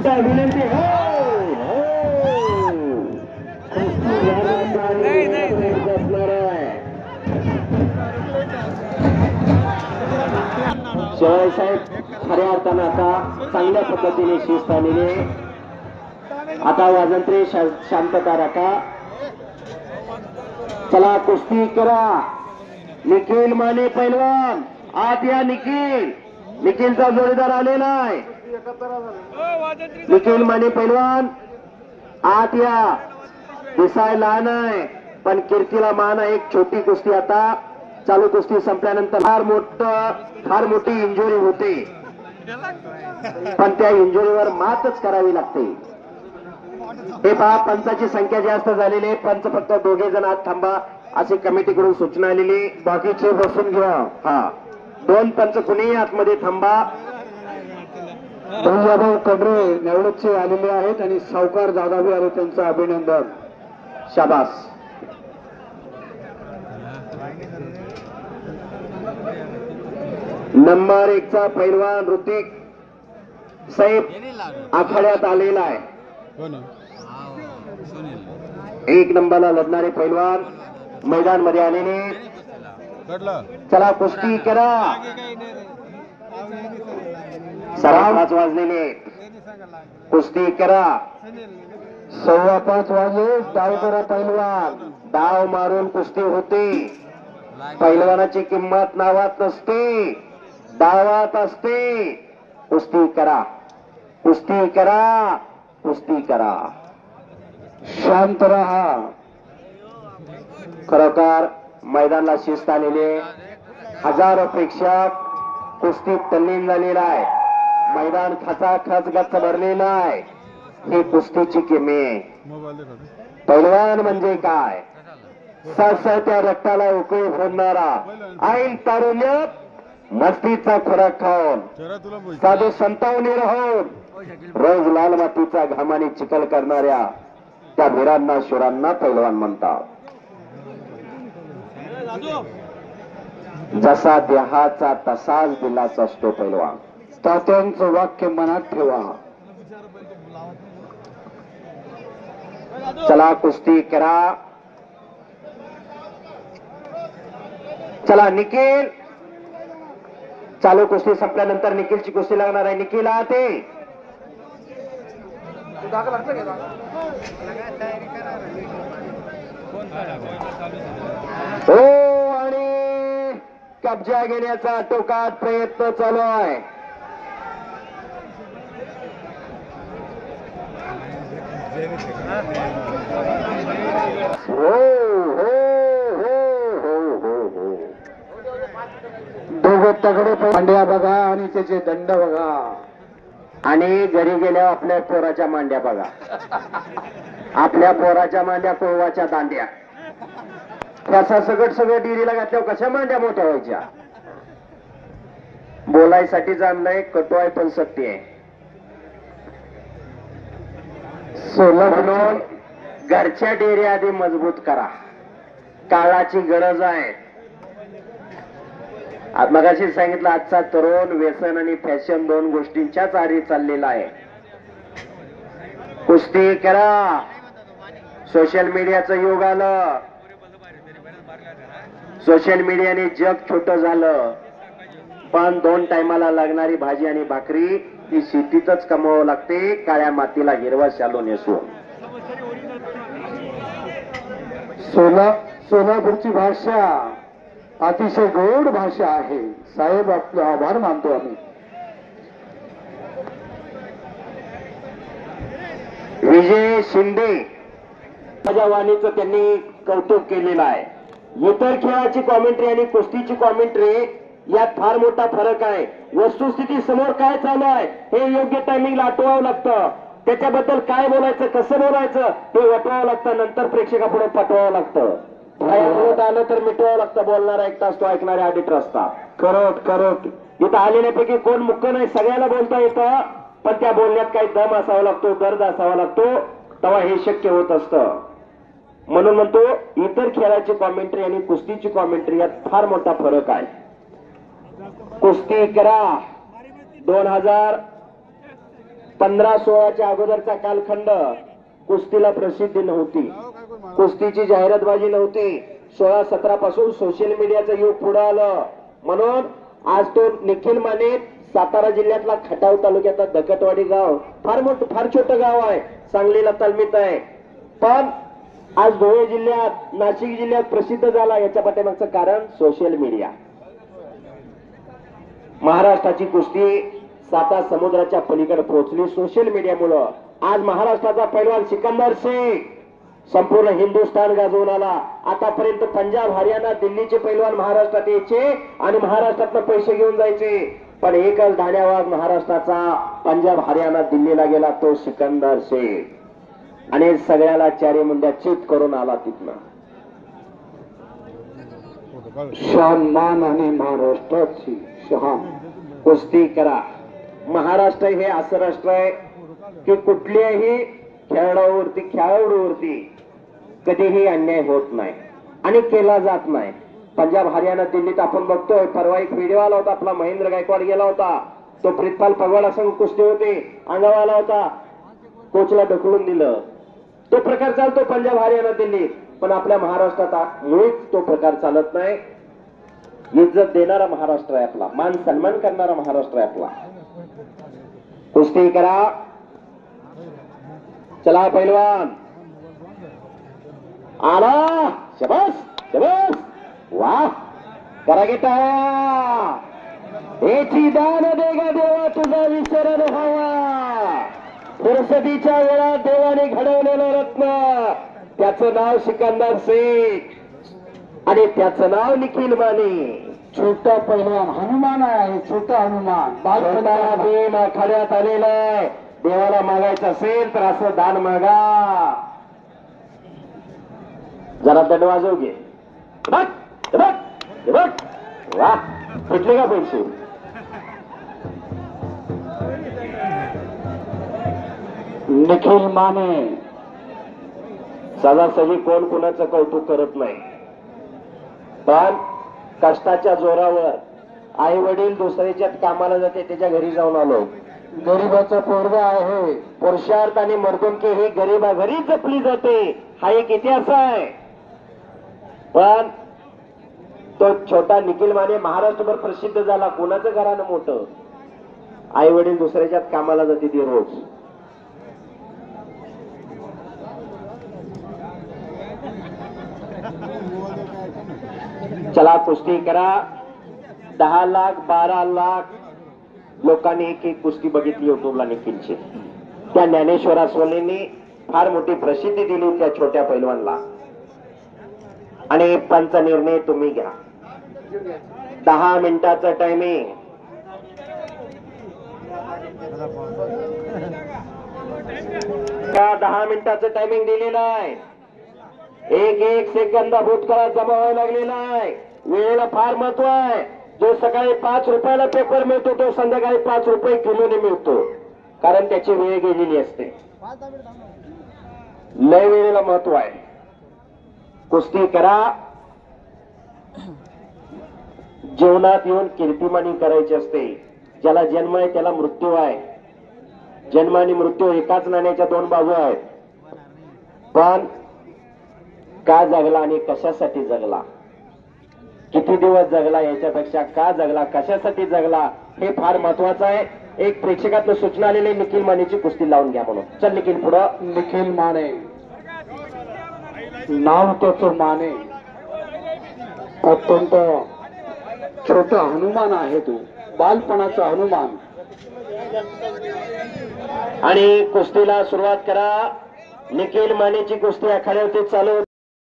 मिनिटं विनंती. शिवाय साहेब खऱ्या अर्थानं आता चांगल्या पद्धतीने शिस्त आलेले. आता वाजंत्री शांतता राखा. चला कुस्ती करा. निखिल माने पैलवान आत या. निखिलचा जोडीदार आलेला आहे. निखिल माने पैलवान आत या. दिसाय लहान आहे पण कीर्तीला मान आहे. एक छोटी कुस्ती आता चालू. कुस्ती संपल्यानंतर फार मोठी इंजुरी होते पण त्या इंजुरीवर मातच करावी लागते. हे पहा पंचाची संख्या जास्त झालेली. पंच फक्त दोघे जण आत थांबा अशी कमिटीकडून सूचना आलेली. बाकीचे बसून घ्या. हा 2 पंच कुणीही आतमध्ये थांबा. भाऊ कडरे निवडचे आलेले आहेत आणि सावकार दादावी आले. त्यांचं अभिनंदन. शाबास. नंबर 1 चा पैलवान ऋतिक साहेब आखाड्यात आलेला आहे. 1 नंबरला लढणारे पैलवान मैदान मध्ये आलेले. चला कुस्ती करा. 5:15 वाजलेले. कुस्ती करा. 5:15 वाजले. डाव करा पैलवान. डाव मारून कुस्ती होते. पैलवानाची किंमत नावात नसते, डावात असते. कुस्ती करा. कुस्ती करा. कुस्ती करा. शांत रहा. खरोखर मैदानाला शिस्त आलेले. हजारो प्रेक्षक कुस्तीत तल्लीन झालेला आहे. मैदान खचाखच गच्च भरलेलं आहे. ही कुस्तीची किमत. पैलवान म्हणजे काय? त्या रक्ताला उकळी फोडणारा ऐन तारुण्यात मस्तीचा खुराक खाऊन साधे संतावणी राहून रोज लाल मातीचा घामाने चिखल करणाऱ्या त्या वीरांना शूरांना पैलवान म्हणतात. जसा देहाचा तसाच दिलाचा असतो पैलवान. तात्यांचं वाक्य मनात ठेवा. चला कुस्ती करा. चला निखिल. चालू कुस्ती संपल्यानंतर निखिलची कुस्ती लागणार आहे. निखिल आते. हो आणि कब्जा घेण्याचा टोकात प्रयत्न चालू आहे. हो हो दोघं तगडे मांड्या बघा आणि त्याचे दंड बघा. आणि घरी गेल्यावर आपल्या पोराच्या मांड्या बघा. आपल्या पोराच्या मांड्या कोवाच्या दांड्या. त्याचा सगळं डिरीला घातल्यावर कशा मांड्या मोठ्या व्हायच्या. बोलायसाठी जाणलंय कटू आहे पण सत्य आहे. म्हणून घरच्या डेरी आधी मजबूत करा. काळाची गरज आहे. मगाशी सांगितलं आजचा तरुण व्यसन आणि फॅशन 2 गोष्टींच्याच आधी चाललेला आहे. कुस्ती करा. सोशल मीडियाचं युग आलं. सोशल मीडियाने जग छोटं झालं पण 2 टायमाला लागणारी भाजी आणि भाकरी ती शेतीतच कमवावं लागते. काळ्या मातीला हिरवा शालो नेसून. सोलापूरची भाषा अतिशय गोड भाषा आहे. साहेब आपले आभार मानतो आम्ही. विजय शिंदे माझ्या वाणीचं त्यांनी कौतुक केलेलं आहे. इतर खेळाची कॉमेंट्री आणि कुस्तीची कॉमेंट्री यात फार मोठा फरक आहे. वस्तुस्थिती समोर काय चालू आहे हे योग्य टायमिंगला आठवावं लागतं. त्याच्याबद्दल काय बोलायचं कसं बोलायचं हे वटवावं लागतं. नंतर प्रेक्षकापुढे पाठवावं लागतं. आलं तर मिटवावं लागतं. बोलणारा एक तास तो ऐकणारे ऑडिटर असतात. करत इथं आलेल्यापैकी कोण मुख्य नाही. सगळ्याला बोलता येतं पण त्या बोलण्यात काही दम असावा लागतो, दर्द असावा लागतो. तेव्हा हे शक्य होत असतं. म्हणून म्हणतो इतर खेळाची कॉमेंट्री आणि कुस्तीची कॉमेंट्री यात फार मोठा फरक आहे. कुस्ती करा. 15-16च्या अगोदरचा कालखंड कुस्तीला प्रसिद्धी नव्हती, कुस्तीची जाहिरातबाजी नव्हती. 16-17 पासून सोशल मीडियाचं युग पुढे आलं, म्हणून आज तो निखिल माने सातारा जिल्ह्यातला खटाव तालुक्यातला दकटवाडी गाव फार छोटं गाव आहे, सांगलीला तालमीत आहे, पण आज धुळे जिल्ह्यात नाशिक जिल्ह्यात प्रसिद्ध झाला. याच्या पाठीमागचं कारण सोशल मीडिया. महाराष्ट्राची कुस्ती 7 समुद्राच्या पलीकडे पोहोचली सोशल मीडियामुळं. आज महाराष्ट्राचा पैलवान सिकंदर शेख संपूर्ण हिंदुस्थान गाजवून आला. आतापर्यंत पंजाब हरियाणा दिल्लीचे पैलवान महाराष्ट्रात यायचे आणि महाराष्ट्रातनं पैसे घेऊन जायचे, पण एकच धाण्यावाग महाराष्ट्राचा पंजाब हरियाणा दिल्लीला गेला, तो सिकंदर शेख, आणि सगळ्याला चारी मुंड्या चित करून आला तिथनं. शान मान आणि महाराष्ट्राची शहान. कुस्ती करा. महाराष्ट्र हे असं राष्ट्र आहे की कुठल्याही खेळाडूवरती कधीही अन्याय होत नाही आणि केला जात नाही. पंजाब हरियाणा दिल्लीत आपण बघतोय, परवा एक व्हिडिओ आला होता, आपला महेंद्र गायकवाड गेला होता, तो प्रितपाल पगवाडा संघ कुस्ती होते, अंगावर आला होता, कोचला ढकलून दिलं. तो प्रकार चालतो पंजाब हरियाणा दिल्लीत, पण आपल्या महाराष्ट्रात मुळीच तो प्रकार चालत नाही. इज्जत देणारा महाराष्ट्र आहे आपला, मान सन्मान करणारा महाराष्ट्र आहे आपला. कुस्ती करा. चला पैलवान आला, शबास शबास, वाह, करा गेटा. याची दान देगा देवा तुझा विसरण व्हावा. फुरसतीच्या वेळात देवाने घडवलेलं रत्न, त्याचं नाव सिकंदर शेख आणि त्याचं नाव निखिल माने. छोटा पैलवान हनुमान आहे, छोटा हनुमान. छोटा भीम आखाड्यात आलेला आहे. देवाला मागायचं असेल तर असं दान मागा. जरा दंड वाजव घे. बघ बघ बघ, वा, फुटले का पैसे. निखिल माने. सहजासहजी कोण कोणाचं कौतुक करत नाही, पण कष्टाच्या जोरावर आई वडील दुसऱ्याच्यात कामाला जाते, त्याच्या घरी जाऊन आलो. गरीबाचा पोरगा आहे. पुरुषार्थ आणि मर्दुमकी ही गरीबा घरी जपली जाते, हा एक इतिहास आहे. पण तो छोटा निखिल माने महाराष्ट्रभर प्रसिद्ध झाला. कोणाचं घरानं मोठं, आई वडील दुसऱ्याच्यात कामाला जाते ती रोज. चला कुस्ती करा. 10 लाख 12 लाख लोकांनी एक कुस्ती बघितली युट्यूबला निखिलची. त्या ज्ञानेश्वर अस्वलेंनी फार मोठी प्रसिद्धी दिली त्या छोट्या पैलवानला, आणि पंच निर्णय तुम्ही घ्या. 10 मिनिटाचं टायमिंग. त्या 10 मिनिटाचं टायमिंग दिलेलं आहे. एक सेकंद भूतकाळात जमा व्हायला लागलेला आहे. वेळेला फार महत्व आहे. जो सकाळी 5 रुपयाला पेपर मिळतो तो संध्याकाळी 5 रुपये किलोने मिळतो, कारण त्याची वेळ गेलेली असते. लय वेळेला महत्व आहे. कुस्ती करा. जीवनात येऊन कीर्तिमानी करायची असते. ज्याला जन्म आहे त्याला मृत्यू आहे. जन्म आणि मृत्यू एकाच नाण्याच्या 2 बाजू आहेत. पण का जगला आणि कशासाठी जगला, किती दिवस जगला याच्यापेक्षा का जगला, कशासाठी जगला हे फार महत्वाचं आहे. एक प्रेक्षकातलं सूचना आलेली, निखिल मानेची कुस्ती लावून घ्या म्हणून. चल निखिल पुढं. निखिल माने, नाव त्याचं माने. अत्यंत छोटा हनुमान आहे तो, बालपणाचा हनुमान. आणि कुस्तीला सुरुवात करा. निखिल मानेची कुस्ती आखाड्यावरती चालू